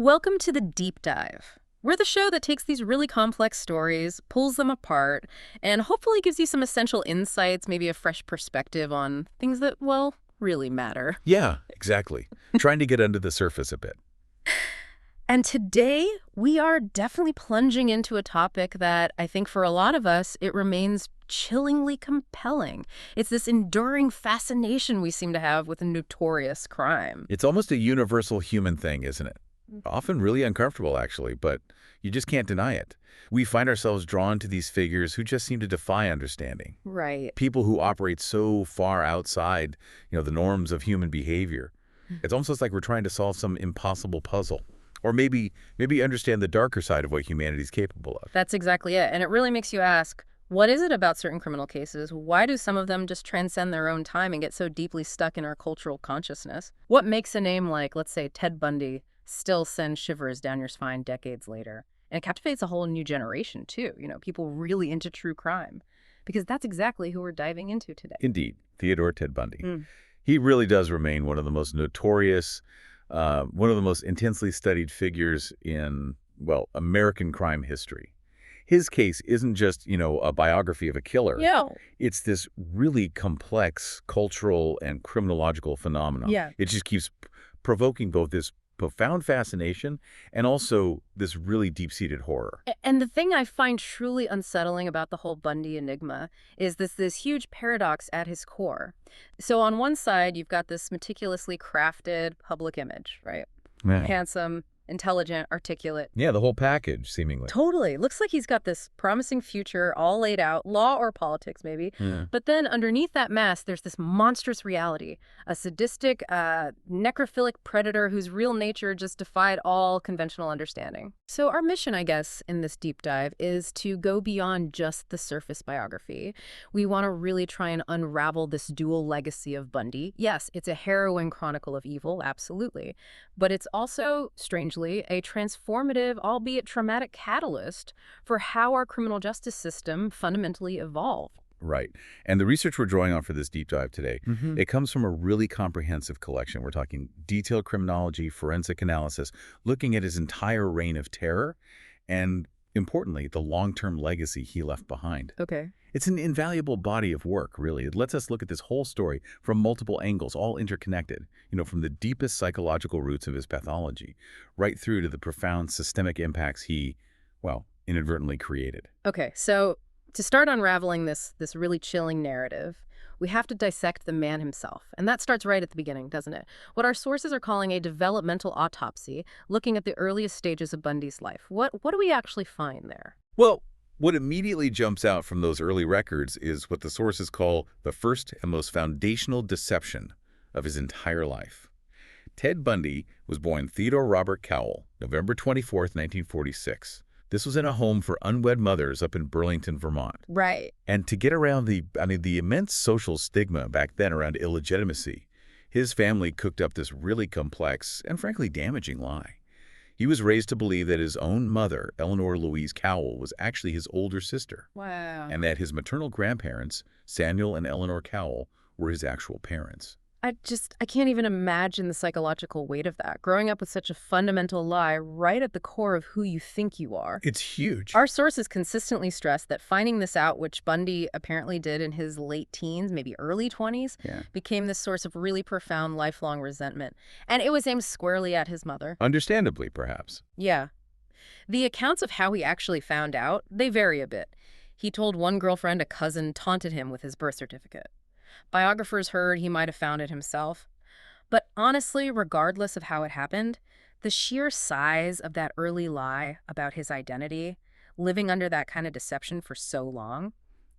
Welcome to the Deep Dive. We're the show that takes these really complex stories, pulls them apart, and hopefully gives you some essential insights, maybe a fresh perspective on things that, well, really matter. Yeah, exactly. Trying to get under the surface a bit. And today, we are definitely plunging into a topic that I think for a lot of us, it remains chillingly compelling. It's this enduring fascination we seem to have with a notorious crime. It's almost a universal human thing, isn't it? Often really uncomfortable, actually, but you just can't deny it. We find ourselves drawn to these figures who just seem to defy understanding. Right. People who operate so far outside, the norms of human behavior. It's almost like we're trying to solve some impossible puzzle. Or maybe understand the darker side of what humanity is capable of. That's exactly it. And it really makes you ask, what is it about certain criminal cases? Why do some of them just transcend their own time and get so deeply stuck in our cultural consciousness? What makes a name like, let's say, Ted Bundy still send shivers down your spine decades later? And it captivates a whole new generation, too. People really into true crime. Because that's exactly who we're diving into today. Indeed, Theodore Ted Bundy. He really does remain one of the most notorious, one of the most intensely studied figures in, American crime history. His case isn't just, a biography of a killer. Yeah. It's this really complex cultural and criminological phenomenon. Yeah. It just keeps provoking both this profound fascination and also this really deep-seated horror. And the thing I find truly unsettling about the whole Bundy enigma is this huge paradox at his core. So on one side, you've got this meticulously crafted public image, right? Yeah. Handsome, intelligent, articulate. Yeah, the whole package, seemingly. Totally. Looks like he's got this promising future all laid out, law or politics maybe. Yeah. But then underneath that mask, there's this monstrous reality, a sadistic, necrophilic predator whose real nature just defied all conventional understanding. So our mission, I guess, in this deep dive is to go beyond just the surface biography. We want to really try and unravel this dual legacy of Bundy. Yes, it's a harrowing chronicle of evil, absolutely. But it's also, strangely, a transformative, albeit traumatic catalyst for how our criminal justice system fundamentally evolved. Right. And the research we're drawing on for this deep dive today, it comes from a really comprehensive collection. We're talking detailed criminology, forensic analysis, looking at his entire reign of terror, and importantly, the long-term legacy he left behind. Okay. It's an invaluable body of work, really. It lets us look at this whole story from multiple angles, all interconnected, from the deepest psychological roots of his pathology, right through to the profound systemic impacts he, inadvertently created. Okay, so to start unraveling this really chilling narrative, we have to dissect the man himself. And that starts right at the beginning, doesn't it? What our sources are calling a developmental autopsy, looking at the earliest stages of Bundy's life. What do we actually find there? Well, what immediately jumps out from those early records is what the sources call the first and most foundational deception of his entire life. Ted Bundy was born Theodore Robert Cowell, November 24th, 1946. This was in a home for unwed mothers up in Burlington, Vermont. Right. And to get around the immense social stigma back then around illegitimacy, his family cooked up this really complex and frankly damaging lie. He was raised to believe that his own mother, Eleanor Louise Cowell, was actually his older sister. Wow. And that his maternal grandparents, Samuel and Eleanor Cowell, were his actual parents. I can't even imagine the psychological weight of that. Growing up with such a fundamental lie right at the core of who you think you are. It's huge. Our sources consistently stress that finding this out, which Bundy apparently did in his late teens, maybe early 20s, became this source of really profound lifelong resentment. And it was aimed squarely at his mother. Understandably, perhaps. Yeah. The accounts of how he actually found out, they vary a bit. He told one girlfriend a cousin taunted him with his birth certificate. Biographers heard he might have found it himself. But honestly, regardless of how it happened, the sheer size of that early lie about his identity, living under that kind of deception for so long,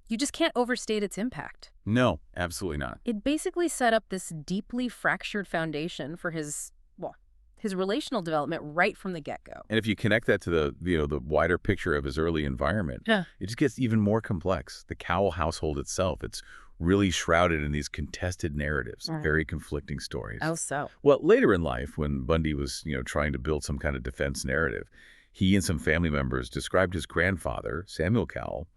you just can't overstate its impact. No, absolutely not. It basically set up this deeply fractured foundation for his relational development right from the get-go. And if you connect that to the wider picture of his early environment, it just gets even more complex. The Cowell household itself, it's really shrouded in these contested narratives, very conflicting stories. Oh, so? Well, later in life, when Bundy was, trying to build some kind of defense narrative, he and some family members described his grandfather, Samuel Cowell,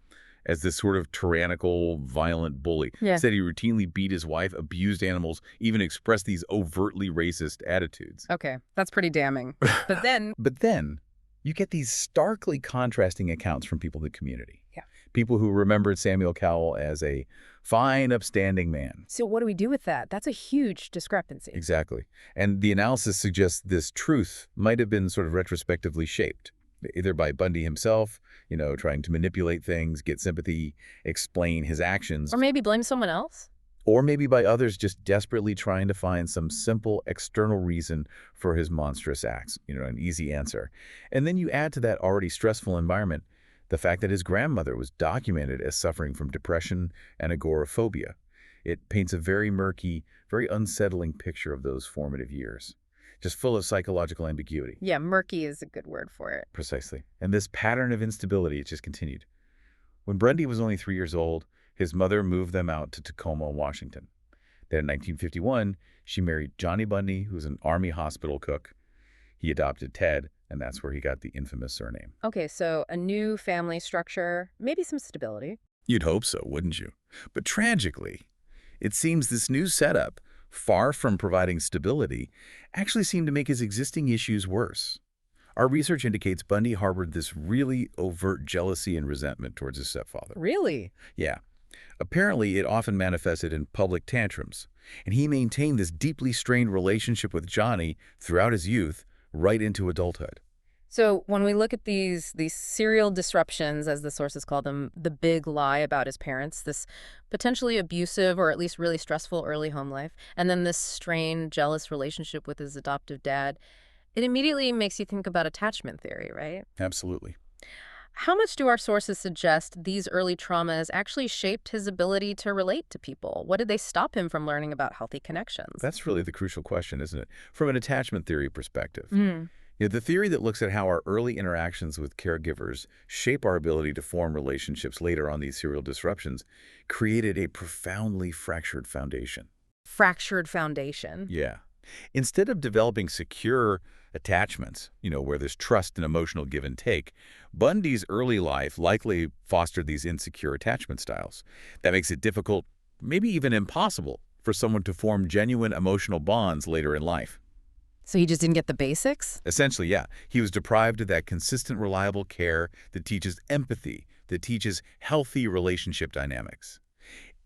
as this sort of tyrannical, violent bully. Yeah. Said he routinely beat his wife, abused animals, even expressed these overtly racist attitudes. Okay, that's pretty damning. But then, But then, you get these starkly contrasting accounts from people in the community. yeah. People who remembered Samuel Cowell as a fine, upstanding man. So what do we do with that? That's a huge discrepancy. Exactly. And the analysis suggests this truth might have been sort of retrospectively shaped, either by Bundy himself, trying to manipulate things, get sympathy, explain his actions, Or maybe blame someone else? or maybe by others just desperately trying to find some simple external reason for his monstrous acts, an easy answer. And then you add to that already stressful environment the fact that his grandmother was documented as suffering from depression and agoraphobia. It paints a very murky, very unsettling picture of those formative years, just full of psychological ambiguity. Yeah, murky is a good word for it. Precisely. And this pattern of instability, it just continued. When Bundy was only 3 years old, his mother moved them out to Tacoma, Washington. Then in 1951, she married Johnny Bundy, who was an Army hospital cook. He adopted Ted, and that's where he got the infamous surname. Okay, so a new family structure, maybe some stability. You'd hope so, wouldn't you? But tragically, it seems this new setup, far from providing stability, actually seemed to make his existing issues worse. Our research indicates Bundy harbored this really overt jealousy and resentment towards his stepfather. Really? Yeah. Apparently, it often manifested in public tantrums, and he maintained this deeply strained relationship with Johnny throughout his youth, right into adulthood. So when we look at these serial disruptions, as the sources call them, the big lie about his parents, this potentially abusive or at least really stressful early home life, and then this strained, jealous relationship with his adoptive dad, it immediately makes you think about attachment theory, right? Absolutely. How much do our sources suggest these early traumas actually shaped his ability to relate to people? What did they stop him from learning about healthy connections? That's really the crucial question, isn't it? From an attachment theory perspective. Mm. The theory that looks at how our early interactions with caregivers shape our ability to form relationships later on these serial disruptions created a profoundly fractured foundation. Fractured foundation. Yeah. Instead of developing secure attachments, where there's trust and emotional give and take, Bundy's early life likely fostered these insecure attachment styles. That makes it difficult, maybe even impossible, for someone to form genuine emotional bonds later in life. So he just didn't get the basics? Essentially, yeah, he was deprived of that consistent, reliable care that teaches empathy, that teaches healthy relationship dynamics.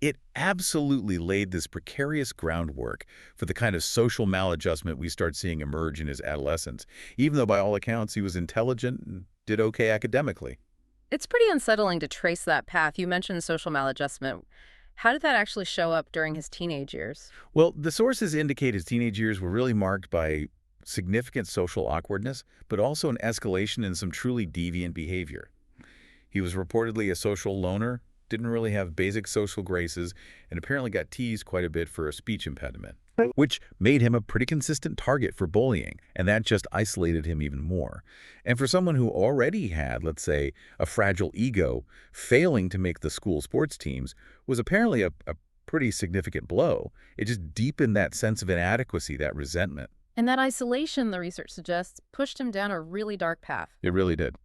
It absolutely laid this precarious groundwork for the kind of social maladjustment we start seeing emerge in his adolescence, even though by all accounts he was intelligent and did okay academically. It's pretty unsettling to trace that path. You mentioned social maladjustment. How did that actually show up during his teenage years? Well, the sources indicate his teenage years were really marked by significant social awkwardness, but also an escalation in some truly deviant behavior. He was reportedly a social loner, didn't really have basic social graces, and apparently got teased quite a bit for a speech impediment, which made him a pretty consistent target for bullying, and that just isolated him even more. And for someone who already had, let's say, a fragile ego, failing to make the school sports teams was apparently a pretty significant blow. It just deepened that sense of inadequacy, that resentment. And that isolation, the research suggests, pushed him down a really dark path. It really did.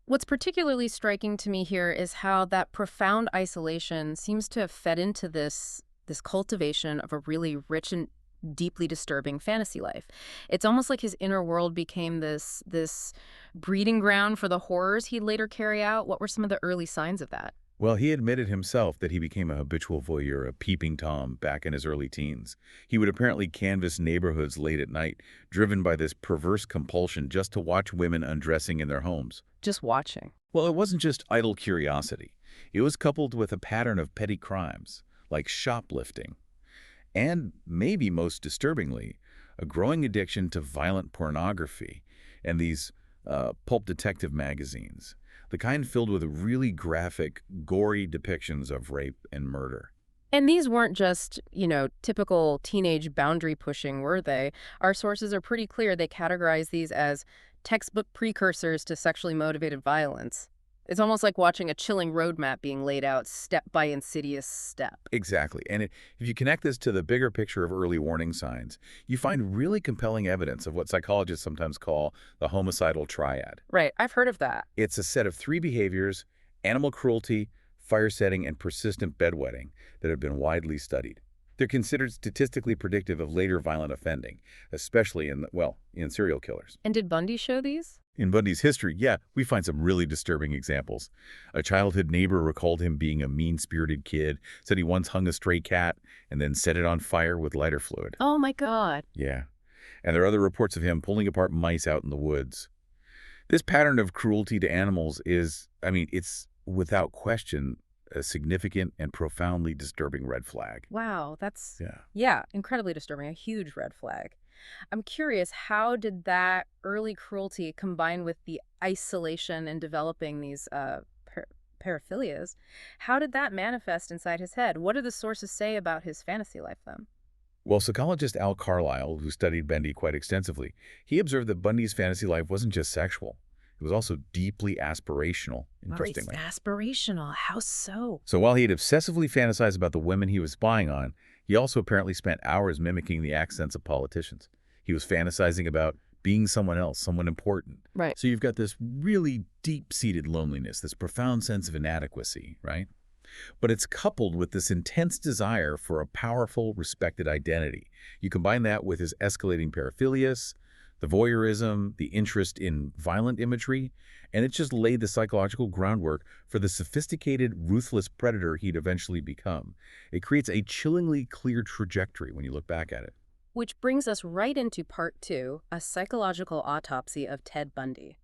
What's particularly striking to me here is how that profound isolation seems to have fed into this cultivation of a really rich and deeply disturbing fantasy life. It's almost like his inner world became this breeding ground for the horrors he'd later carry out. What were some of the early signs of that? Well, he admitted himself that he became a habitual voyeur, a peeping Tom, back in his early teens. He would apparently canvass neighborhoods late at night, driven by this perverse compulsion just to watch women undressing in their homes. Just watching. Well, it wasn't just idle curiosity. It was coupled with a pattern of petty crimes, like shoplifting. And, maybe most disturbingly, a growing addiction to violent pornography and these pulp detective magazines. The kind filled with really graphic, gory depictions of rape and murder. And these weren't just, typical teenage boundary pushing, were they? Our sources are pretty clear. They categorize these as textbook precursors to sexually motivated violence. It's almost like watching a chilling roadmap being laid out step by insidious step. Exactly. And if you connect this to the bigger picture of early warning signs, you find really compelling evidence of what psychologists sometimes call the homicidal triad. Right. I've heard of that. It's a set of 3 behaviors: animal cruelty, fire setting, and persistent bedwetting that have been widely studied. They're considered statistically predictive of later violent offending, especially in serial killers. And did Bundy show these? In Bundy's history, yeah, we find some really disturbing examples. A childhood neighbor recalled him being a mean-spirited kid, said he once hung a stray cat and then set it on fire with lighter fluid. Oh my God. Yeah. And there are other reports of him pulling apart mice out in the woods. This pattern of cruelty to animals it's without question a significant and profoundly disturbing red flag. Wow, that's, Yeah. incredibly disturbing, a huge red flag. I'm curious, how did that early cruelty combine with the isolation and developing these paraphilias? How did that manifest inside his head? What do the sources say about his fantasy life then? Well, psychologist Al Carlisle, who studied Bundy quite extensively, he observed that Bundy's fantasy life wasn't just sexual. It was also deeply aspirational, interestingly. Wow, it's aspirational. How so? So while he'd obsessively fantasized about the women he was spying on, he also apparently spent hours mimicking the accents of politicians. He was fantasizing about being someone else, someone important. Right. So you've got this really deep-seated loneliness, this profound sense of inadequacy, right? But it's coupled with this intense desire for a powerful, respected identity. You combine that with his escalating paraphilias, the voyeurism, the interest in violent imagery, and it just laid the psychological groundwork for the sophisticated, ruthless predator he'd eventually become. It creates a chillingly clear trajectory when you look back at it. Which brings us right into part 2, a psychological autopsy of Ted Bundy.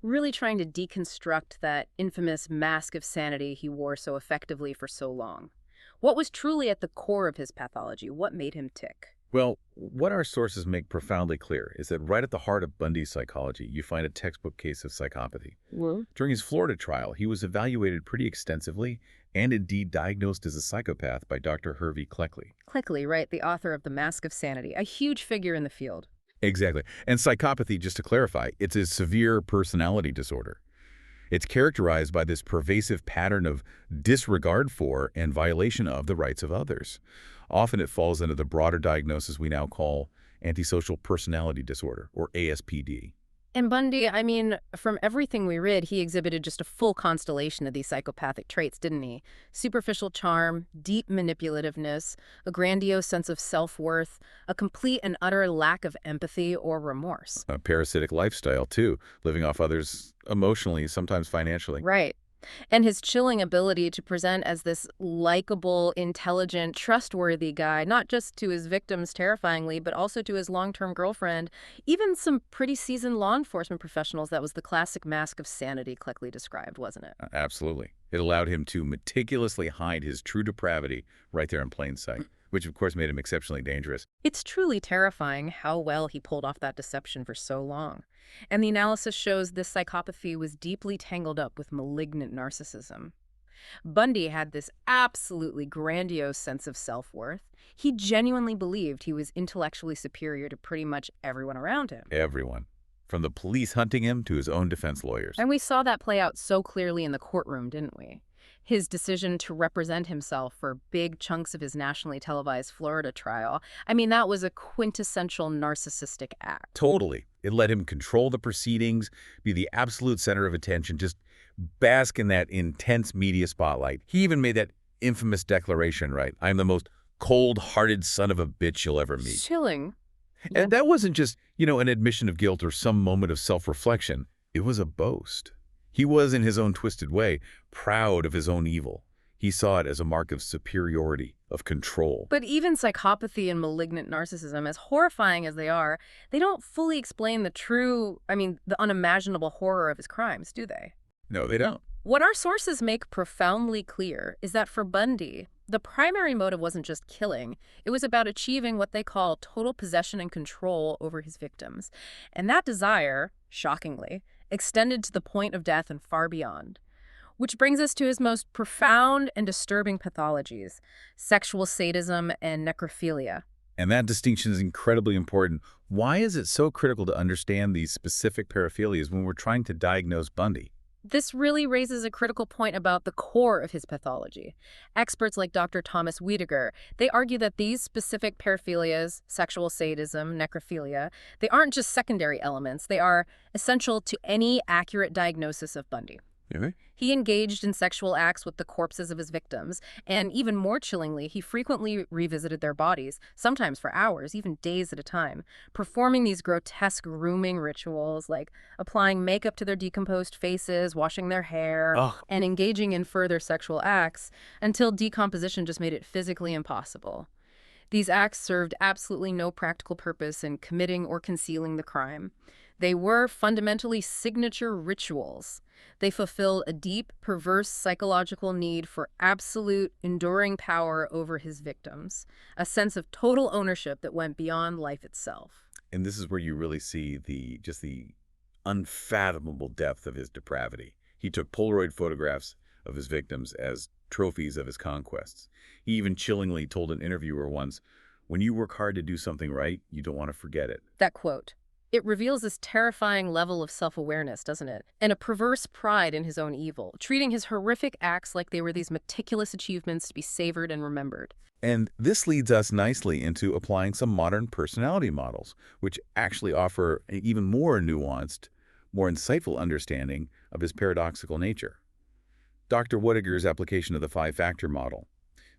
Really trying to deconstruct that infamous mask of sanity he wore so effectively for so long. What was truly at the core of his pathology? What made him tick? Well, what our sources make profoundly clear is that right at the heart of Bundy's psychology, you find a textbook case of psychopathy. Well, During his Florida trial, he was evaluated pretty extensively and indeed diagnosed as a psychopath by Dr. Hervey Cleckley. Clickley, right, the author of The Mask of Sanity, a huge figure in the field. Exactly. And psychopathy, just to clarify, it's a severe personality disorder. It's characterized by this pervasive pattern of disregard for and violation of the rights of others. Often it falls under the broader diagnosis we now call antisocial personality disorder, or ASPD. And Bundy, from everything we read, he exhibited just a full constellation of these psychopathic traits, didn't he? Superficial charm, deep manipulativeness, a grandiose sense of self-worth, a complete and utter lack of empathy or remorse. A parasitic lifestyle, too, living off others emotionally, sometimes financially. Right. And his chilling ability to present as this likable, intelligent, trustworthy guy, not just to his victims terrifyingly, but also to his long-term girlfriend, even some pretty seasoned law enforcement professionals. That was the classic mask of sanity Cleckley described, wasn't it? Absolutely. It allowed him to meticulously hide his true depravity right there in plain sight, which of course made him exceptionally dangerous. It's truly terrifying how well he pulled off that deception for so long. And the analysis shows this psychopathy was deeply tangled up with malignant narcissism. Bundy had this absolutely grandiose sense of self-worth. He genuinely believed he was intellectually superior to pretty much everyone around him. Everyone. From the police hunting him to his own defense lawyers. And we saw that play out so clearly in the courtroom, didn't we? His decision to represent himself for big chunks of his nationally televised Florida trial. That was a quintessential narcissistic act. Totally. It let him control the proceedings, be the absolute center of attention, just bask in that intense media spotlight. He even made that infamous declaration, right? I'm the most cold-hearted son of a bitch you'll ever meet. Chilling. And that wasn't just, an admission of guilt or some moment of self-reflection. It was a boast. He was, in his own twisted way, proud of his own evil. He saw it as a mark of superiority, of control. But even psychopathy and malignant narcissism, as horrifying as they are, they don't fully explain the unimaginable horror of his crimes, do they? No, they don't. What our sources make profoundly clear is that for Bundy, the primary motive wasn't just killing. It was about achieving what they call total possession and control over his victims. And that desire, shockingly, extended to the point of death and far beyond. Which brings us to his most profound and disturbing pathologies, sexual sadism and necrophilia. And that distinction is incredibly important. Why is it so critical to understand these specific paraphilias when we're trying to diagnose Bundy? This really raises a critical point about the core of his pathology. Experts like Dr. Thomas Wiedeger, they argue that these specific paraphilias, sexual sadism, necrophilia, they aren't just secondary elements. They are essential to any accurate diagnosis of Bundy. Really? He engaged in sexual acts with the corpses of his victims, and even more chillingly, he frequently revisited their bodies, sometimes for hours, even days at a time, performing these grotesque grooming rituals like applying makeup to their decomposed faces, washing their hair, Ugh. and engaging in further sexual acts until decomposition just made it physically impossible. These acts served absolutely no practical purpose in committing or concealing the crime. They were fundamentally signature rituals. They fulfilled a deep, perverse psychological need for absolute, enduring power over his victims, a sense of total ownership that went beyond life itself. And this is where you really see the unfathomable depth of his depravity. He took Polaroid photographs of his victims as trophies of his conquests. He even chillingly told an interviewer once, "When you work hard to do something right, you don't want to forget it." That quote. It reveals this terrifying level of self-awareness, doesn't it? And a perverse pride in his own evil, treating his horrific acts like they were these meticulous achievements to be savored and remembered. And this leads us nicely into applying some modern personality models, which actually offer an even more nuanced, more insightful understanding of his paradoxical nature. Dr. Whittaker's application of the five-factor model,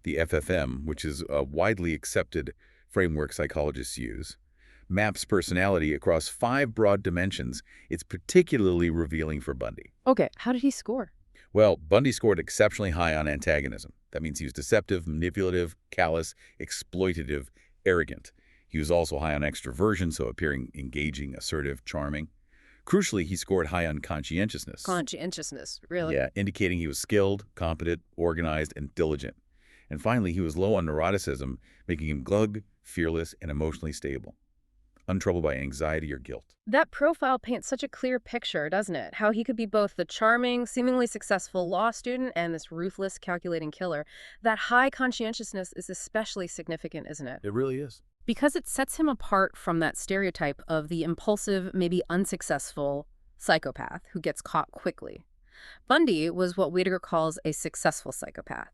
the FFM, which is a widely accepted framework psychologists use, maps personality across 5 broad dimensions. It's particularly revealing for Bundy. Okay, how did he score? Well, Bundy scored exceptionally high on antagonism. That means he was deceptive, manipulative, callous, exploitative, arrogant. He was also high on extroversion, so appearing engaging, assertive, charming. Crucially, he scored high on conscientiousness. Conscientiousness, really? Yeah, indicating he was skilled, competent, organized, and diligent. And finally, he was low on neuroticism, making him glug, fearless, and emotionally stable, untroubled by anxiety or guilt. That profile paints such a clear picture, doesn't it? How he could be both the charming, seemingly successful law student and this ruthless, calculating killer. That high conscientiousness is especially significant, isn't it? It really is. Because it sets him apart from that stereotype of the impulsive, maybe unsuccessful psychopath who gets caught quickly. Bundy was what Whittaker calls a successful psychopath.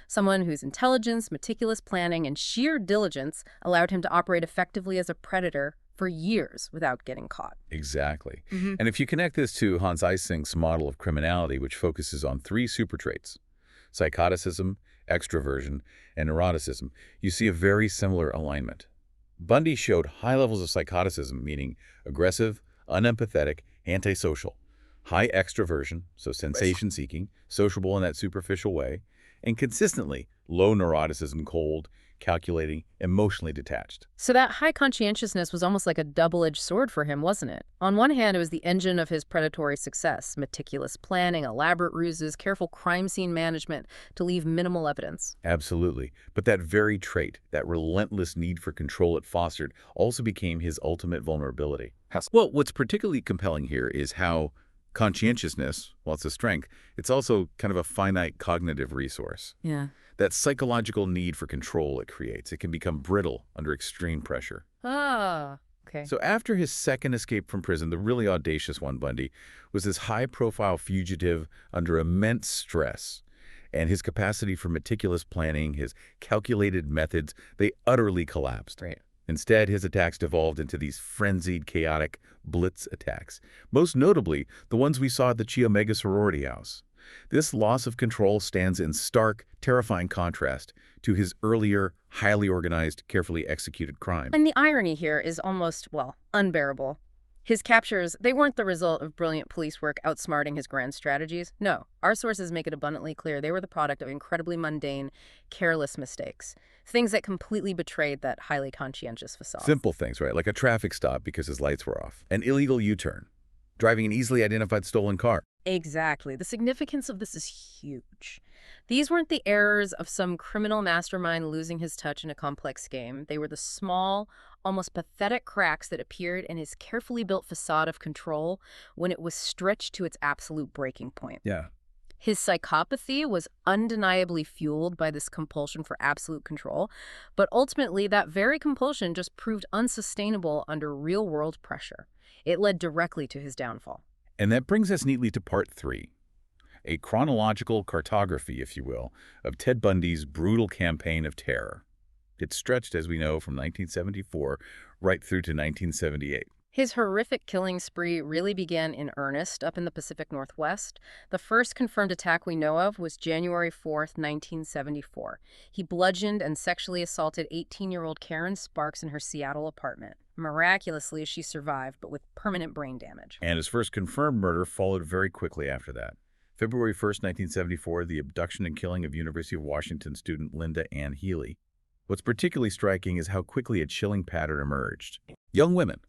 Someone whose intelligence, meticulous planning, and sheer diligence allowed him to operate effectively as a predator for years without getting caught. Exactly. Hmm. And if you connect this to Hans Eysenck's model of criminality, which focuses on 3 super traits, psychoticism, extroversion, and neuroticism, you see a very similar alignment. Bundy showed high levels of psychoticism, meaning aggressive, unempathetic, antisocial, high extroversion, so sensation-seeking, sociable in that superficial way, and consistently low neuroticism, cold, calculating, emotionally detached. So that high conscientiousness was almost like a double-edged sword for him, wasn't it? On one hand, it was the engine of his predatory success, meticulous planning, elaborate ruses, careful crime scene management to leave minimal evidence. Absolutely. But that very trait, that relentless need for control it fostered, also became his ultimate vulnerability. Well, what's particularly compelling here is how conscientiousness, while it's a strength, it's also kind of a finite cognitive resource. Yeah. That psychological need for control it creates, it can become brittle under extreme pressure. Ah, okay. So after his second escape from prison, the really audacious one, Bundy, was this high-profile fugitive under immense stress. And his capacity for meticulous planning, his calculated methods, they utterly collapsed. Right. Instead, his attacks devolved into these frenzied, chaotic blitz attacks, most notably the ones we saw at the Chi Omega sorority house. This loss of control stands in stark, terrifying contrast to his earlier, highly organized, carefully executed crime. And the irony here is almost, well, unbearable. His captures, they weren't the result of brilliant police work outsmarting his grand strategies. No, our sources make it abundantly clear they were the product of incredibly mundane, careless mistakes. Things that completely betrayed that highly conscientious facade. Simple things, right? Like a traffic stop because his lights were off, an illegal U-turn, driving an easily identified stolen car. Exactly. The significance of this is huge. These weren't the errors of some criminal mastermind losing his touch in a complex game. They were the small, almost pathetic cracks that appeared in his carefully built facade of control when it was stretched to its absolute breaking point. Yeah. His psychopathy was undeniably fueled by this compulsion for absolute control, but ultimately that very compulsion just proved unsustainable under real-world pressure. It led directly to his downfall. And that brings us neatly to part 3, a chronological cartography, if you will, of Ted Bundy's brutal campaign of terror. It stretched, as we know, from 1974 right through to 1978. His horrific killing spree really began in earnest up in the Pacific Northwest. The first confirmed attack we know of was January 4th, 1974. He bludgeoned and sexually assaulted 18-year-old Karen Sparks in her Seattle apartment. Miraculously, she survived, but with permanent brain damage. And his first confirmed murder followed very quickly after that. February 1st, 1974, the abduction and killing of University of Washington student Linda Ann Healy. What's particularly striking is how quickly a chilling pattern emerged. Young women,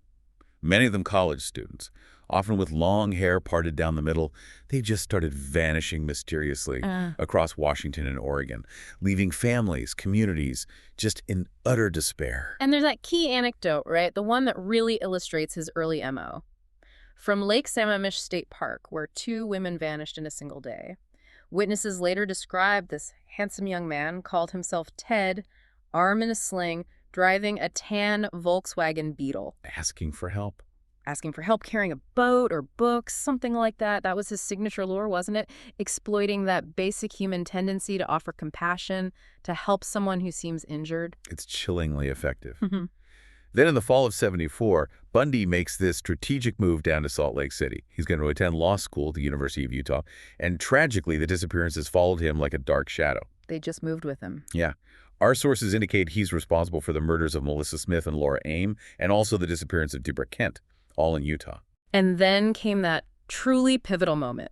many of them college students, often with long hair parted down the middle, they just started vanishing mysteriously across Washington and Oregon, leaving families, communities, just in utter despair. And there's that key anecdote, right? The one that really illustrates his early MO. From Lake Sammamish State Park, where 2 women vanished in a single day. Witnesses later described this handsome young man, called himself Ted, arm in a sling, driving a tan Volkswagen Beetle. Asking for help. Asking for help carrying a boat or books, something like that. That was his signature lure, wasn't it? Exploiting that basic human tendency to offer compassion, to help someone who seems injured. It's chillingly effective. Then in the fall of '74, Bundy makes this strategic move down to Salt Lake City. He's going to attend law school at the University of Utah, and tragically, the disappearances followed him like a dark shadow. They just moved with him. Yeah. Our sources indicate he's responsible for the murders of Melissa Smith and Laura Aim, and also the disappearance of Deborah Kent, all in Utah. And then came that truly pivotal moment,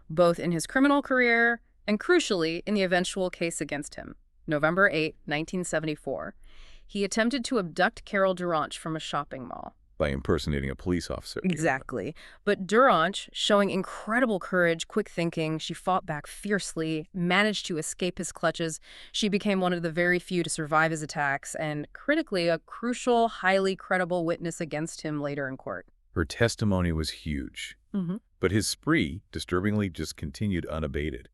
both in his criminal career and, crucially, in the eventual case against him. November 8, 1974. He attempted to abduct Carol Duranch from a shopping mall. By impersonating a police officer. Exactly. But Duranch, showing incredible courage, quick thinking, she fought back fiercely, managed to escape his clutches. She became one of the very few to survive his attacks and, critically, a crucial, highly credible witness against him later in court. Her testimony was huge. But his spree, disturbingly, just continued unabated.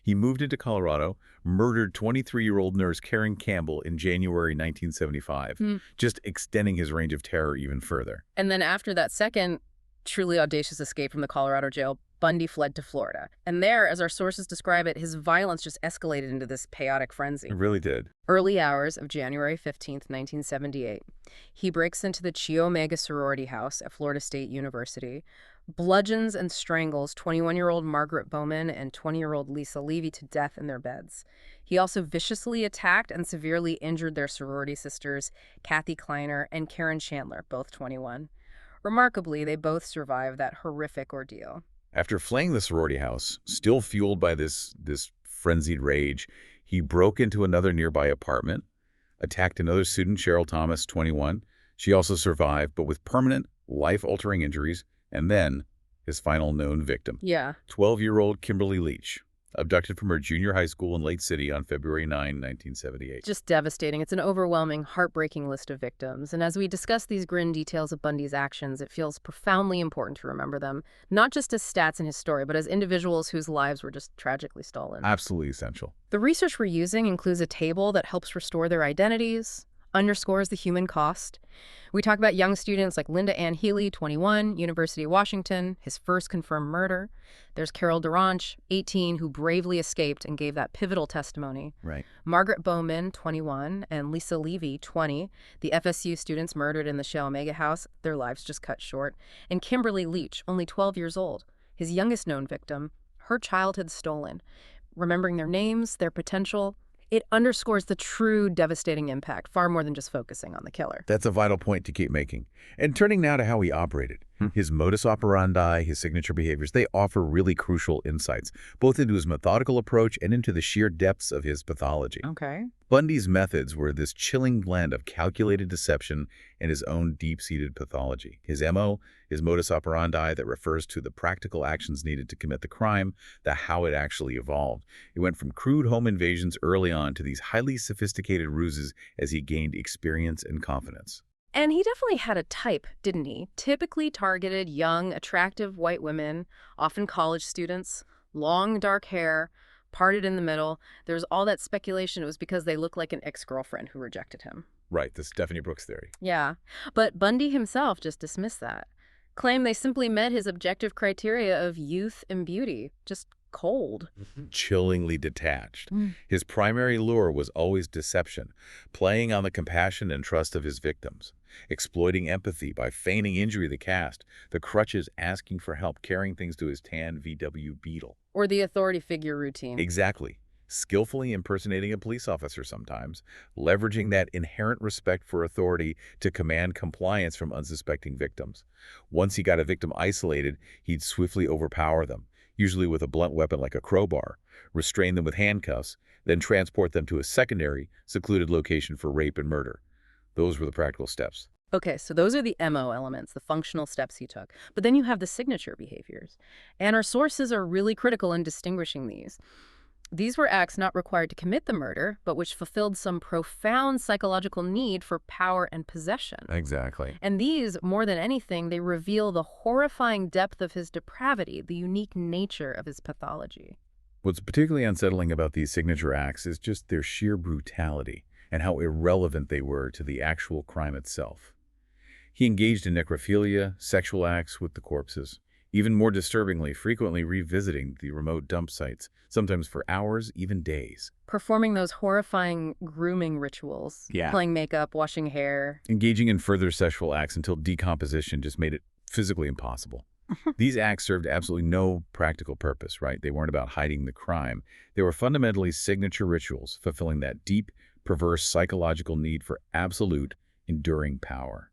He moved into Colorado, murdered 23-year-old nurse Karen Campbell in January 1975, just extending his range of terror even further. And then after that second truly audacious escape from the Colorado jail, Bundy fled to Florida. And there, as our sources describe it, his violence just escalated into this chaotic frenzy. It really did. Early hours of January 15th, 1978, he breaks into the Chi Omega sorority house at Florida State University, bludgeons and strangles 21-year-old Margaret Bowman and 20-year-old Lisa Levy to death in their beds. He also viciously attacked and severely injured their sorority sisters, Kathy Kleiner and Karen Chandler, both 21. Remarkably, they both survived that horrific ordeal. After fleeing the sorority house, still fueled by this frenzied rage, he broke into another nearby apartment, attacked another student, Cheryl Thomas, 21. She also survived, but with permanent, life-altering injuries, and then his final known victim. 12-year-old Kimberly Leach, abducted from her junior high school in Lake City on February 9, 1978. Just devastating. It's an overwhelming, heartbreaking list of victims. And as we discuss these grim details of Bundy's actions, it feels profoundly important to remember them, not just as stats in his story, but as individuals whose lives were just tragically stolen. Absolutely essential. The research we're using includes a table that helps restore their identities, underscores the human cost. We talk about young students like Linda Ann Healy, 21, University of Washington, his first confirmed murder. There's Carol Duranch, 18, who bravely escaped and gave that pivotal testimony. Right. Margaret Bowman, 21, and Lisa Levy, 20, the FSU students murdered in the Chi Omega house, their lives just cut short. And Kimberly Leach, only 12 years old, his youngest known victim, her childhood stolen. Remembering their names, their potential, it underscores the true devastating impact, far more than just focusing on the killer. That's a vital point to keep making. And turning now to how he operated. His modus operandi, his signature behaviors, they offer really crucial insights, both into his methodical approach and into the sheer depths of his pathology. Okay. Bundy's methods were this chilling blend of calculated deception and his own deep-seated pathology. His MO, his modus operandi that refers to the practical actions needed to commit the crime, the how it actually evolved. It went from crude home invasions early on to these highly sophisticated ruses as he gained experience and confidence. And he definitely had a type, didn't he? Typically targeted young, attractive white women, often college students, long dark hair, parted in the middle. There's all that speculation it was because they looked like an ex-girlfriend who rejected him. Right, the Stephanie Brooks theory. Yeah, but Bundy himself just dismissed that. Claimed they simply met his objective criteria of youth and beauty, just cold. Chillingly detached. His primary lure was always deception, playing on the compassion and trust of his victims. exploiting empathy by feigning injury to the cast, the crutches asking for help carrying things to his tan VW Beetle. Or the authority figure routine. Exactly. Skillfully impersonating a police officer sometimes, leveraging that inherent respect for authority to command compliance from unsuspecting victims. Once he got a victim isolated, he'd swiftly overpower them, usually with a blunt weapon like a crowbar, restrain them with handcuffs, then transport them to a secondary, secluded location for rape and murder. Those were the practical steps. Okay, so those are the MO elements, the functional steps he took. But then you have the signature behaviors. And our sources are really critical in distinguishing these. These were acts not required to commit the murder, but which fulfilled some profound psychological need for power and possession. Exactly. And these, more than anything, they reveal the horrifying depth of his depravity, the unique nature of his pathology. What's particularly unsettling about these signature acts is just their sheer brutality and how irrelevant they were to the actual crime itself. He engaged in necrophilia, sexual acts with the corpses, even more disturbingly, frequently revisiting the remote dump sites, sometimes for hours, even days. Performing those horrifying grooming rituals. Yeah. Playing makeup, washing hair. Engaging in further sexual acts until decomposition just made it physically impossible. These acts served absolutely no practical purpose, right? They weren't about hiding the crime. They were fundamentally signature rituals, fulfilling that deep, perverse psychological need for absolute, enduring power.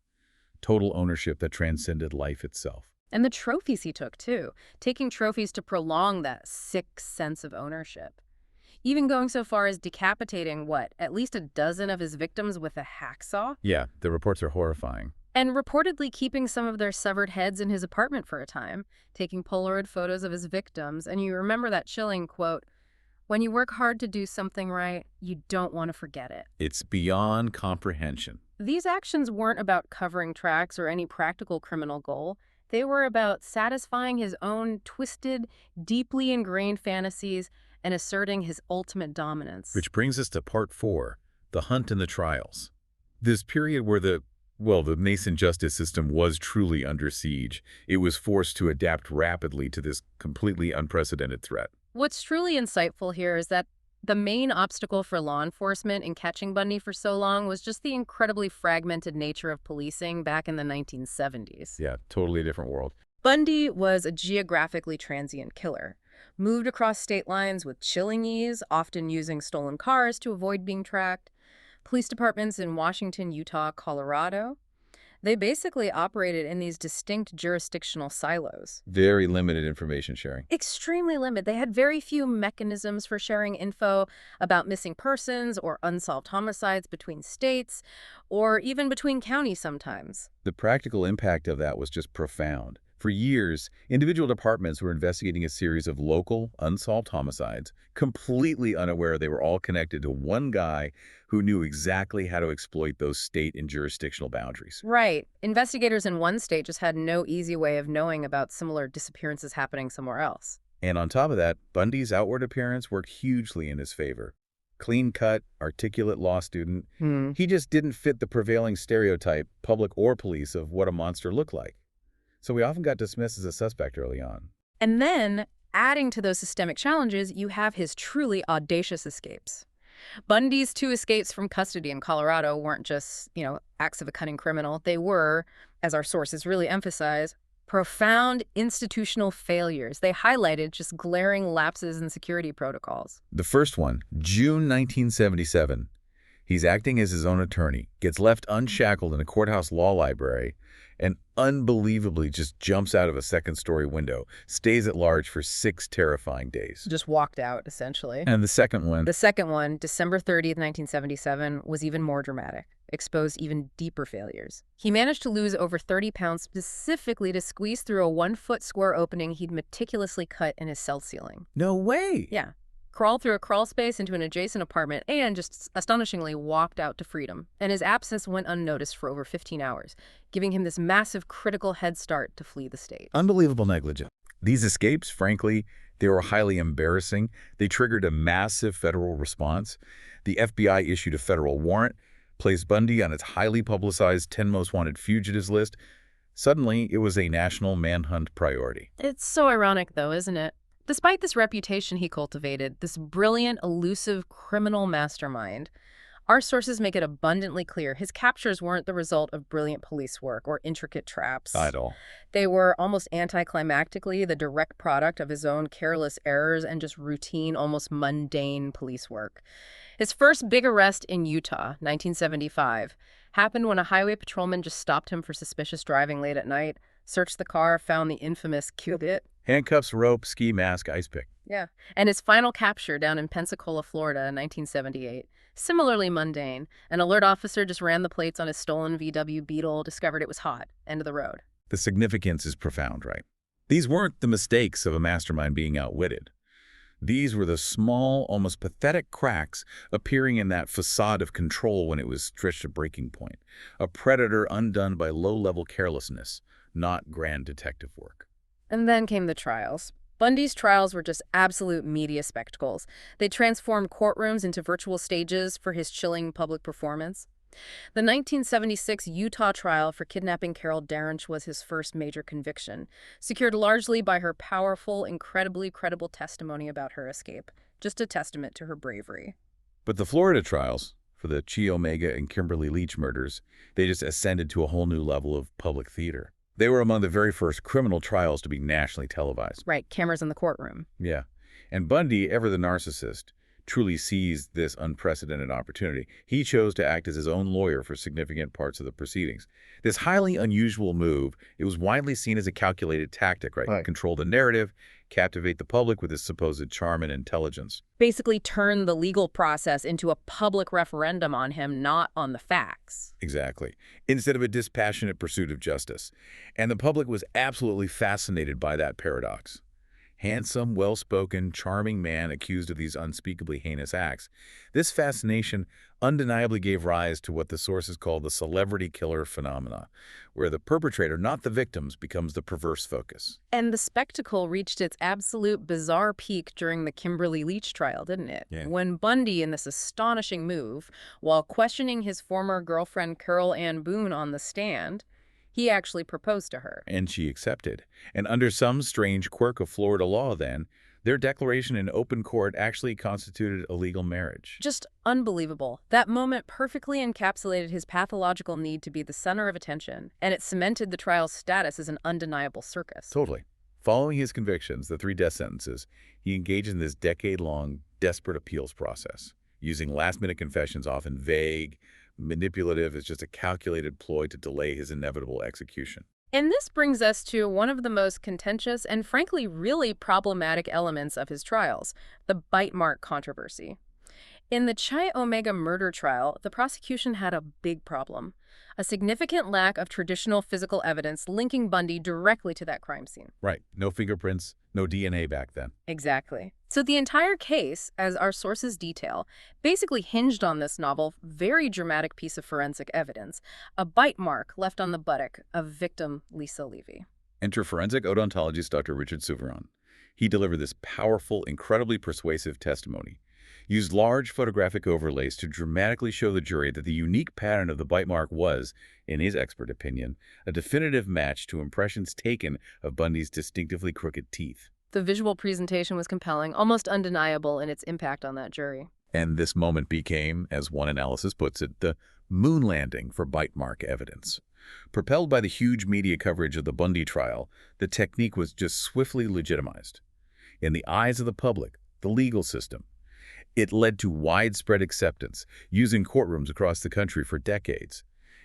Total ownership that transcended life itself. And the trophies he took, too. Taking trophies to prolong that sick sense of ownership. Even going so far as decapitating, at least a dozen of his victims with a hacksaw? Yeah, the reports are horrifying. And reportedly keeping some of their severed heads in his apartment for a time, taking Polaroid photos of his victims. And you remember that chilling quote, "When you work hard to do something right, you don't want to forget it." It's beyond comprehension. These actions weren't about covering tracks or any practical criminal goal. They were about satisfying his own twisted, deeply ingrained fantasies and asserting his ultimate dominance. Which brings us to part 4, the hunt and the trials. This period where the nascent justice system was truly under siege. It was forced to adapt rapidly to this completely unprecedented threat. What's truly insightful here is that the main obstacle for law enforcement in catching Bundy for so long was just the incredibly fragmented nature of policing back in the 1970s. Yeah, totally different world. Bundy was a geographically transient killer, moved across state lines with chilling ease, often using stolen cars to avoid being tracked. Police departments in Washington, Utah, Colorado, they basically operated in these distinct jurisdictional silos. Very limited information sharing. Extremely limited. They had very few mechanisms for sharing info about missing persons or unsolved homicides between states, or even between counties sometimes. The practical impact of that was just profound. For years, individual departments were investigating a series of local, unsolved homicides, completely unaware they were all connected to one guy who knew exactly how to exploit those state and jurisdictional boundaries. Right. Investigators in one state just had no easy way of knowing about similar disappearances happening somewhere else. And on top of that, Bundy's outward appearance worked hugely in his favor. Clean-cut, articulate law student, he just didn't fit the prevailing stereotype, public or police, of what a monster looked like. So we often got dismissed as a suspect early on. And then, adding to those systemic challenges, you have his truly audacious escapes. Bundy's 2 escapes from custody in Colorado weren't just, acts of a cunning criminal. They were, as our sources really emphasize, profound institutional failures. They highlighted just glaring lapses in security protocols. The first one, June 1977. He's acting as his own attorney, gets left unshackled in a courthouse law library, and unbelievably just jumps out of a second-story window, stays at large for 6 terrifying days. Just walked out, essentially. And the second one? The second one, December 30th, 1977, was even more dramatic, exposed even deeper failures. He managed to lose over 30 pounds specifically to squeeze through a 1-foot square opening he'd meticulously cut in his cell ceiling. No way! Yeah. Crawled through a crawl space into an adjacent apartment and just astonishingly walked out to freedom. And his absence went unnoticed for over 15 hours, giving him this massive critical head start to flee the state. Unbelievable negligence. These escapes, frankly, they were highly embarrassing. They triggered a massive federal response. The FBI issued a federal warrant, placed Bundy on its highly publicized 10 most wanted fugitives list. Suddenly, it was a national manhunt priority. It's so ironic, though, isn't it? Despite this reputation he cultivated, this brilliant, elusive criminal mastermind, Our sources make it abundantly clear his captures weren't the result of brilliant police work or intricate traps. At all. They were almost anticlimactically the direct product of his own careless errors and just routine, almost mundane police work. His first big arrest in Utah, 1975, happened when a highway patrolman just stopped him for suspicious driving late at night, searched the car, found the infamous Cubit. Handcuffs, rope, ski mask, ice pick. Yeah. And his final capture down in Pensacola, Florida in 1978. Similarly mundane. An alert officer just ran the plates on his stolen VW Beetle, discovered it was hot. End of the road. The significance is profound, right? These weren't the mistakes of a mastermind being outwitted. These were the small, almost pathetic cracks appearing in that facade of control when it was stretched to breaking point. A predator undone by low-level carelessness, not grand detective work. And then came the trials. Bundy's trials were just absolute media spectacles. They transformed courtrooms into virtual stages for his chilling public performance. The 1976 Utah trial for kidnapping Carol Darrench was his first major conviction, secured largely by her powerful, incredibly credible testimony about her escape. Just a testament to her bravery. But the Florida trials, for the Chi Omega and Kimberly Leach murders, they just ascended to a whole new level of public theater. They were among the very first criminal trials to be nationally televised. Right, cameras in the courtroom. Yeah. And Bundy, ever the narcissist, truly seized this unprecedented opportunity. He chose to act as his own lawyer for significant parts of the proceedings. This highly unusual move, it was widely seen as a calculated tactic, right? Control the narrative, captivate the public with his supposed charm and intelligence. Basically turn the legal process into a public referendum on him, not on the facts. Exactly. Instead of a dispassionate pursuit of justice. And the public was absolutely fascinated by that paradox. Handsome, well-spoken, charming man accused of these unspeakably heinous acts. This fascination undeniably gave rise to what the sources call the celebrity killer phenomena, where the perpetrator, not the victims, becomes the perverse focus. And the spectacle reached its absolute bizarre peak during the Kimberly Leach trial, didn't it? Yeah. When Bundy, in this astonishing move, while questioning his former girlfriend Carol Ann Boone on the stand, he actually proposed to her. And she accepted. And under some strange quirk of Florida law then, their declaration in open court actually constituted a legal marriage. Just unbelievable. That moment perfectly encapsulated his pathological need to be the center of attention, and it cemented the trial's status as an undeniable circus. Totally. Following his convictions, the 3 death sentences, he engaged in this decade-long, desperate appeals process, using last-minute confessions, often vague, manipulative, as just a calculated ploy to delay his inevitable execution. And this brings us to one of the most contentious and frankly really problematic elements of his trials, the bite mark controversy. In the Chi Omega murder trial, the prosecution had a big problem. A significant lack of traditional physical evidence linking Bundy directly to that crime scene. Right. No fingerprints, no DNA back then. Exactly. So the entire case, as our sources detail, basically hinged on this novel, very dramatic piece of forensic evidence, a bite mark left on the buttock of victim Lisa Levy. Enter forensic odontologist Dr. Richard Souveron. He delivered this powerful, incredibly persuasive testimony, used large photographic overlays to dramatically show the jury that the unique pattern of the bite mark was, in his expert opinion, a definitive match to impressions taken of Bundy's distinctively crooked teeth. The visual presentation was compelling, almost undeniable in its impact on that jury. And this moment became, as one analysis puts it, the moon landing for bite mark evidence. Propelled by the huge media coverage of the Bundy trial, the technique was just swiftly legitimized. In the eyes of the public, the legal system, it led to widespread acceptance, used in courtrooms across the country for decades.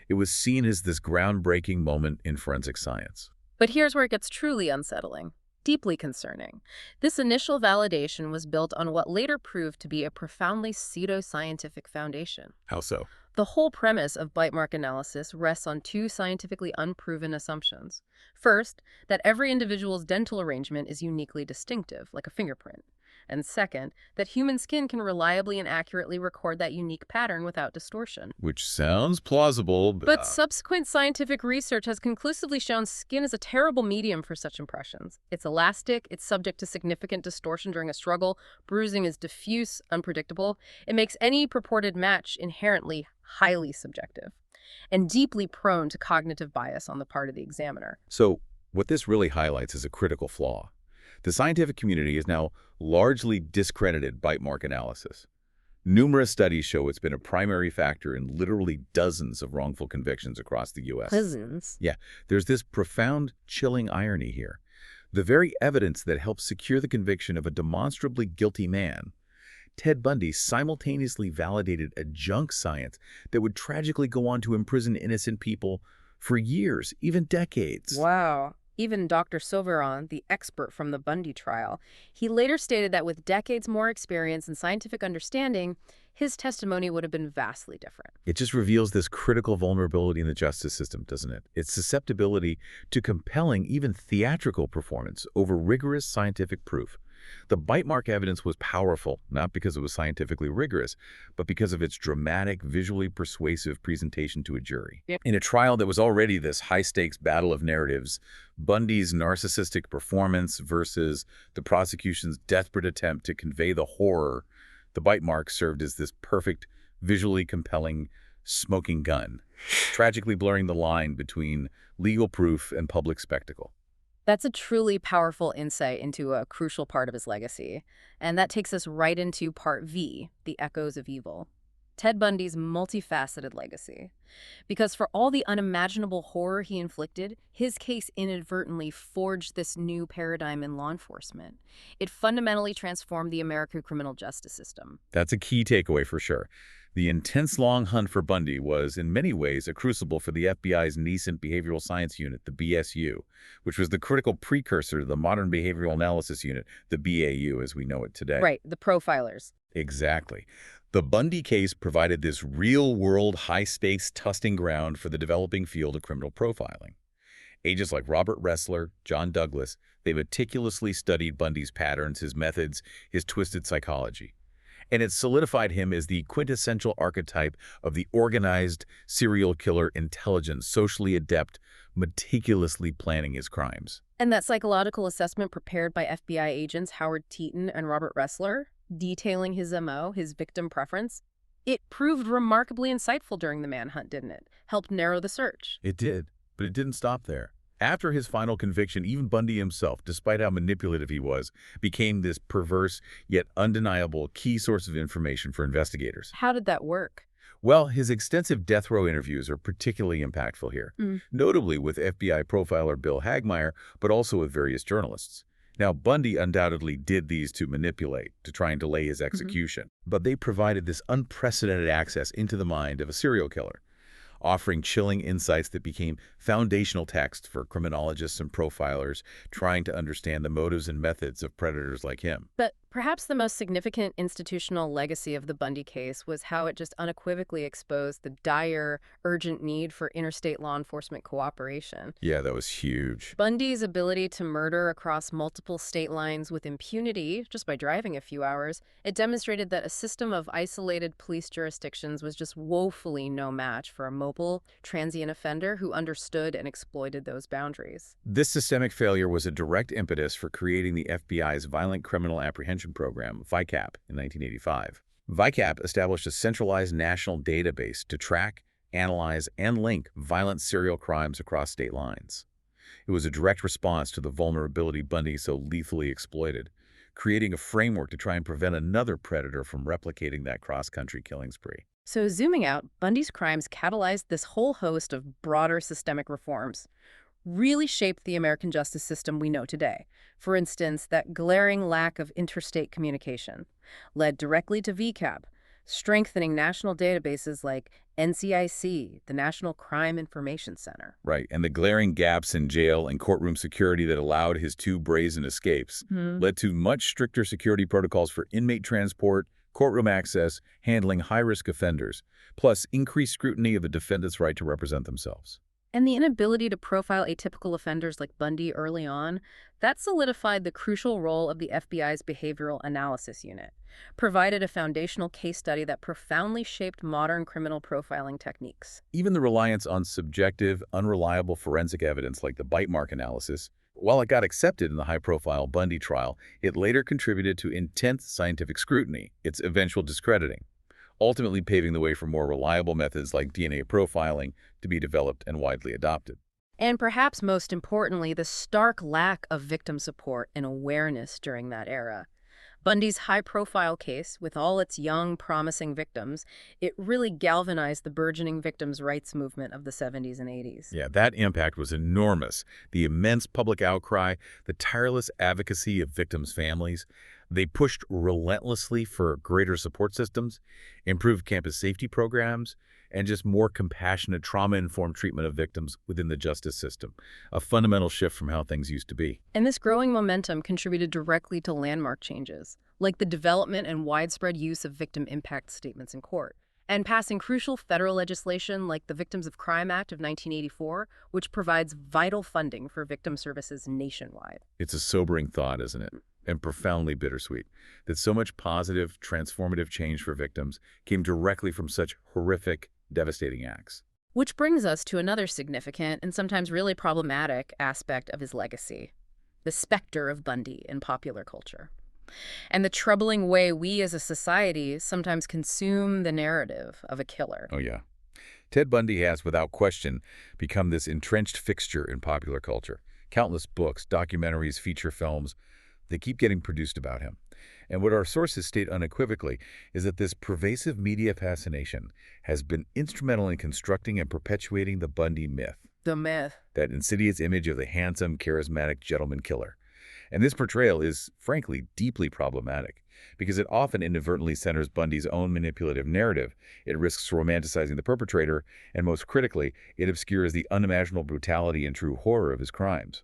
It was seen as this groundbreaking moment in forensic science. But here's where it gets truly unsettling, deeply concerning. This initial validation was built on what later proved to be a profoundly pseudoscientific foundation. How so? The whole premise of bite mark analysis rests on 2 scientifically unproven assumptions. First, that every individual's dental arrangement is uniquely distinctive, like a fingerprint. And second, that human skin can reliably and accurately record that unique pattern without distortion. Which sounds plausible, But subsequent scientific research has conclusively shown skin is a terrible medium for such impressions. It's elastic, it's subject to significant distortion during a struggle, bruising is diffuse, unpredictable. It makes any purported match inherently highly subjective and deeply prone to cognitive bias on the part of the examiner. So what this really highlights is a critical flaw. The scientific community has now largely discredited bite mark analysis. Numerous studies show it's been a primary factor in literally dozens of wrongful convictions across the U.S. Cousins. Yeah, there's this profound, chilling irony here. The very evidence that helped secure the conviction of a demonstrably guilty man, Ted Bundy, simultaneously validated a junk science that would tragically go on to imprison innocent people for years, even decades. Wow. Even Dr. Silveron, the expert from the Bundy trial, he later stated that with decades more experience and scientific understanding, his testimony would have been vastly different. It just reveals this critical vulnerability in the justice system, doesn't it? Its susceptibility to compelling, even theatrical performance over rigorous scientific proof. The bite mark evidence was powerful, not because it was scientifically rigorous, but because of its dramatic, visually persuasive presentation to a jury. Yep. In a trial that was already this high-stakes battle of narratives, Bundy's narcissistic performance versus the prosecution's desperate attempt to convey the horror, the bite mark served as this perfect, visually compelling smoking gun, tragically blurring the line between legal proof and public spectacle. That's a truly powerful insight into a crucial part of his legacy. And that takes us right into part V, the echoes of evil. Ted Bundy's multifaceted legacy. Because for all the unimaginable horror he inflicted, his case inadvertently forged this new paradigm in law enforcement. It fundamentally transformed the American criminal justice system. That's a key takeaway for sure. The intense long hunt for Bundy was, in many ways, a crucible for the FBI's nascent behavioral science unit, the BSU, which was the critical precursor to the modern behavioral analysis unit, the BAU as we know it today. Right, the profilers. Exactly. The Bundy case provided this real-world, high-stakes testing ground for the developing field of criminal profiling. Agents like Robert Ressler, John Douglas, they meticulously studied Bundy's patterns, his methods, his twisted psychology. And it solidified him as the quintessential archetype of the organized serial killer, intelligent, socially adept, meticulously planning his crimes. And that psychological assessment prepared by FBI agents Howard Teeton and Robert Ressler, detailing his MO, his victim preference, it proved remarkably insightful during the manhunt, didn't it? Helped narrow the search. It did, but it didn't stop there. After his final conviction, even Bundy himself, despite how manipulative he was, became this perverse yet undeniable key source of information for investigators. How did that work? Well, his extensive death row interviews are particularly impactful here, notably with FBI profiler Bill Hagmaier, but also with various journalists. Now, Bundy undoubtedly did these to manipulate, to try and delay his execution, but they provided this unprecedented access into the mind of a serial killer, offering chilling insights that became foundational text for criminologists and profilers trying to understand the motives and methods of predators like him. But perhaps the most significant institutional legacy of the Bundy case was how it just unequivocally exposed the dire, urgent need for interstate law enforcement cooperation. Yeah, that was huge. Bundy's ability to murder across multiple state lines with impunity, just by driving a few hours, it demonstrated that a system of isolated police jurisdictions was just woefully no match for a mobile, transient offender who understood and exploited those boundaries. This systemic failure was a direct impetus for creating the FBI's Violent Criminal Apprehension Program, VICAP, in 1985. VICAP established a centralized national database to track, analyze, and link violent serial crimes across state lines. It was a direct response to the vulnerability Bundy so lethally exploited, creating a framework to try and prevent another predator from replicating that cross-country killing spree. So zooming out, Bundy's crimes catalyzed this whole host of broader systemic reforms, really shaped the American justice system we know today. For instance, that glaring lack of interstate communication led directly to VCAP, strengthening national databases like NCIC, the National Crime Information Center. Right, and the glaring gaps in jail and courtroom security that allowed his two brazen escapes led to much stricter security protocols for inmate transport, courtroom access, handling high-risk offenders, plus increased scrutiny of a defendant's right to represent themselves. And the inability to profile atypical offenders like Bundy early on, that solidified the crucial role of the FBI's Behavioral Analysis Unit, provided a foundational case study that profoundly shaped modern criminal profiling techniques. Even the reliance on subjective, unreliable forensic evidence like the bite mark analysis, while it got accepted in the high-profile Bundy trial, it later contributed to intense scientific scrutiny, its eventual discrediting, ultimately paving the way for more reliable methods like DNA profiling to be developed and widely adopted. And perhaps most importantly, the stark lack of victim support and awareness during that era. Bundy's high-profile case, with all its young, promising victims, it really galvanized the burgeoning victims' rights movement of the 70s and 80s. Yeah, that impact was enormous. The immense public outcry, the tireless advocacy of victims' families. They pushed relentlessly for greater support systems, improved campus safety programs, and just more compassionate, trauma-informed treatment of victims within the justice system. A fundamental shift from how things used to be. And this growing momentum contributed directly to landmark changes, like the development and widespread use of victim impact statements in court, and passing crucial federal legislation like the Victims of Crime Act of 1984, which provides vital funding for victim services nationwide. It's a sobering thought, isn't it? And profoundly bittersweet, that so much positive, transformative change for victims came directly from such horrific, devastating acts. Which brings us to another significant and sometimes really problematic aspect of his legacy, the specter of Bundy in popular culture, and the troubling way we as a society sometimes consume the narrative of a killer. Oh, yeah. Ted Bundy has, without question, become this entrenched fixture in popular culture. Countless books, documentaries, feature films, they keep getting produced about him. And what our sources state unequivocally is that this pervasive media fascination has been instrumental in constructing and perpetuating the Bundy myth, The myth. that insidious image of the handsome, charismatic gentleman killer. And this portrayal is, frankly, deeply problematic because it often inadvertently centers Bundy's own manipulative narrative. It risks romanticizing the perpetrator, and most critically, it obscures the unimaginable brutality and true horror of his crimes,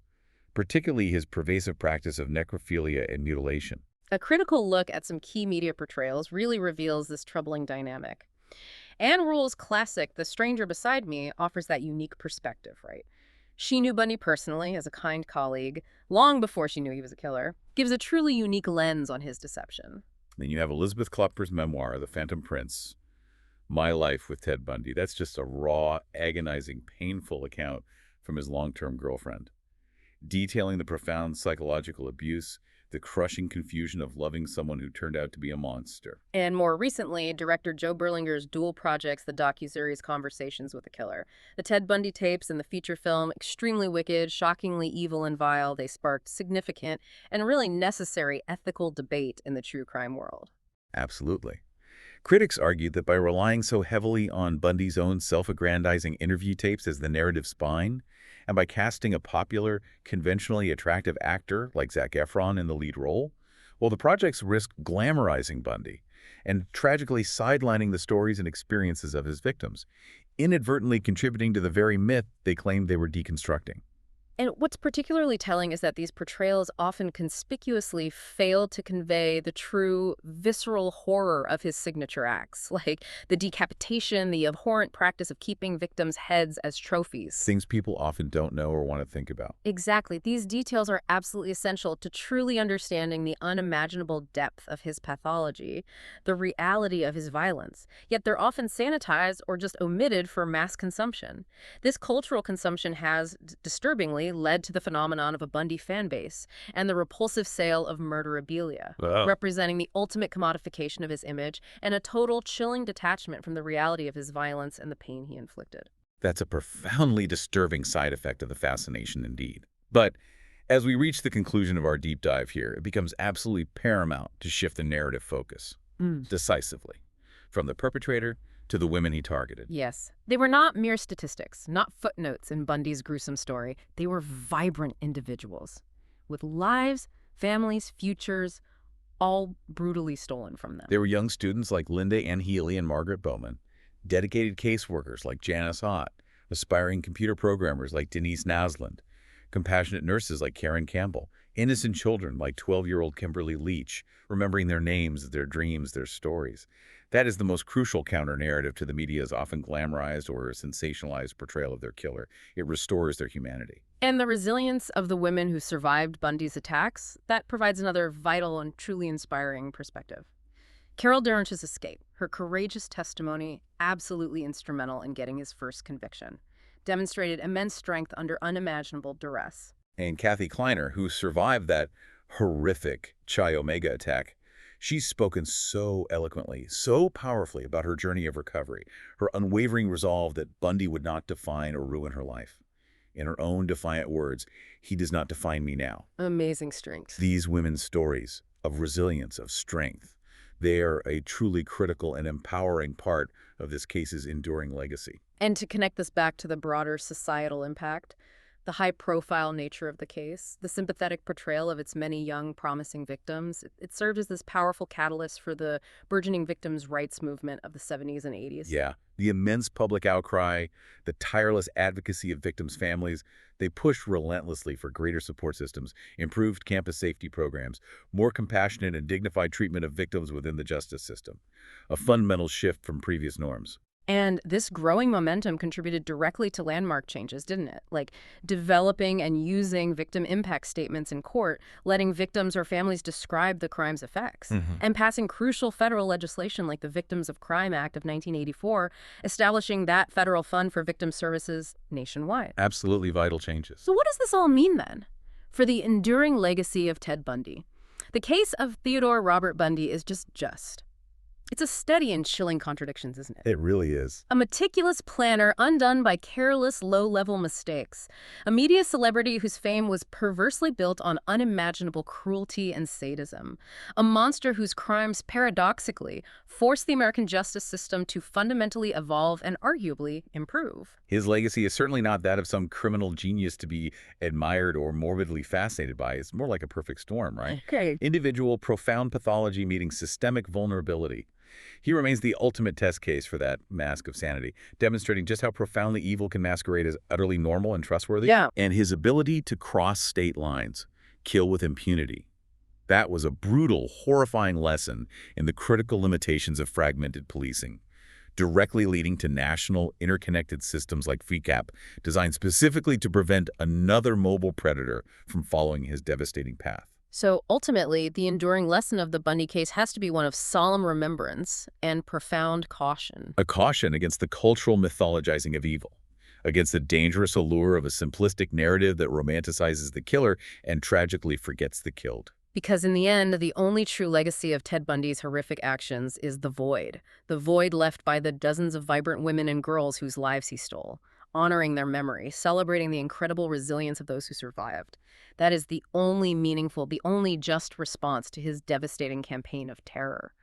particularly his pervasive practice of necrophilia and mutilation. A critical look at some key media portrayals really reveals this troubling dynamic. Anne Rule's classic, The Stranger Beside Me, offers that unique perspective, right? She knew Bundy personally as a kind colleague, long before she knew he was a killer, gives a truly unique lens on his deception. Then you have Elizabeth Klopper's memoir, The Phantom Prince, My Life with Ted Bundy. That's just a raw, agonizing, painful account from his long-term girlfriend, detailing the profound psychological abuse, the crushing confusion of loving someone who turned out to be a monster. And more recently, director Joe Berlinger's dual projects, the docuseries Conversations with a Killer. The Ted Bundy tapes and the feature film, extremely wicked, shockingly evil and vile, they sparked significant and really necessary ethical debate in the true crime world. Absolutely. Critics argued that by relying so heavily on Bundy's own self-aggrandizing interview tapes as the narrative spine, and by casting a popular, conventionally attractive actor like Zac Efron in the lead role, well, the projects risked glamorizing Bundy and tragically sidelining the stories and experiences of his victims, inadvertently contributing to the very myth they claimed they were deconstructing. And what's particularly telling is that these portrayals often conspicuously fail to convey the true visceral horror of his signature acts, like the decapitation, the abhorrent practice of keeping victims' heads as trophies. Things people often don't know or want to think about. Exactly. These details are absolutely essential to truly understanding the unimaginable depth of his pathology, the reality of his violence. Yet they're often sanitized or just omitted for mass consumption. This cultural consumption has, disturbingly, led to the phenomenon of a Bundy fan base and the repulsive sale of murderabilia, representing the ultimate commodification of his image and a total chilling detachment from the reality of his violence and the pain he inflicted. That's a profoundly disturbing side effect of the fascination indeed. But as we reach the conclusion of our deep dive here, it becomes absolutely paramount to shift the narrative focus decisively, from the perpetrator to the women he targeted. Yes. They were not mere statistics, not footnotes in Bundy's gruesome story. They were vibrant individuals with lives, families, futures, all brutally stolen from them. They were young students like Linda Ann Healy and Margaret Bowman, dedicated caseworkers like Janice Ott, aspiring computer programmers like Denise Naslund, compassionate nurses like Karen Campbell, innocent children like 12-year-old Kimberly Leach, remembering their names, their dreams, their stories. That is the most crucial counter-narrative to the media's often glamorized or sensationalized portrayal of their killer. It restores their humanity. And the resilience of the women who survived Bundy's attacks, that provides another vital and truly inspiring perspective. Carol Durrance's escape, her courageous testimony, absolutely instrumental in getting his first conviction, demonstrated immense strength under unimaginable duress. And Kathy Kleiner, who survived that horrific Chi Omega attack, she's spoken so eloquently, so powerfully about her journey of recovery, her unwavering resolve that Bundy would not define or ruin her life. In her own defiant words, "He does not define me now." Amazing strength. These women's stories of resilience, of strength, they are a truly critical and empowering part of this case's enduring legacy. And to connect this back to the broader societal impact, the high-profile nature of the case, the sympathetic portrayal of its many young, promising victims, it served as this powerful catalyst for the burgeoning victims' rights movement of the 70s and 80s. Yeah, the immense public outcry, the tireless advocacy of victims' families, they pushed relentlessly for greater support systems, improved campus safety programs, more compassionate and dignified treatment of victims within the justice system. A fundamental shift from previous norms. And this growing momentum contributed directly to landmark changes, didn't it? Like developing and using victim impact statements in court, letting victims or families describe the crime's effects, and passing crucial federal legislation like the Victims of Crime Act of 1984, establishing that federal fund for victim services nationwide. Absolutely vital changes. So what does this all mean then for the enduring legacy of Ted Bundy? The case of Theodore Robert Bundy is just. It's a study in chilling contradictions, isn't it? It really is. A meticulous planner undone by careless, low-level mistakes. A media celebrity whose fame was perversely built on unimaginable cruelty and sadism. A monster whose crimes, paradoxically, forced the American justice system to fundamentally evolve and arguably improve. His legacy is certainly not that of some criminal genius to be admired or morbidly fascinated by. It's more like a perfect storm, right? Okay. Individual, profound pathology meeting systemic vulnerability. He remains the ultimate test case for that mask of sanity, demonstrating just how profoundly evil can masquerade as utterly normal and trustworthy. Yeah. And his ability to cross state lines, kill with impunity. That was a brutal, horrifying lesson in the critical limitations of fragmented policing, directly leading to national, interconnected systems like FECAP, designed specifically to prevent another mobile predator from following his devastating path. So ultimately, the enduring lesson of the Bundy case has to be one of solemn remembrance and profound caution. A caution against the cultural mythologizing of evil, against the dangerous allure of a simplistic narrative that romanticizes the killer and tragically forgets the killed. Because in the end, the only true legacy of Ted Bundy's horrific actions is the void left by the dozens of vibrant women and girls whose lives he stole, honoring their memory, celebrating the incredible resilience of those who survived. That is the only meaningful, the only just response to his devastating campaign of terror.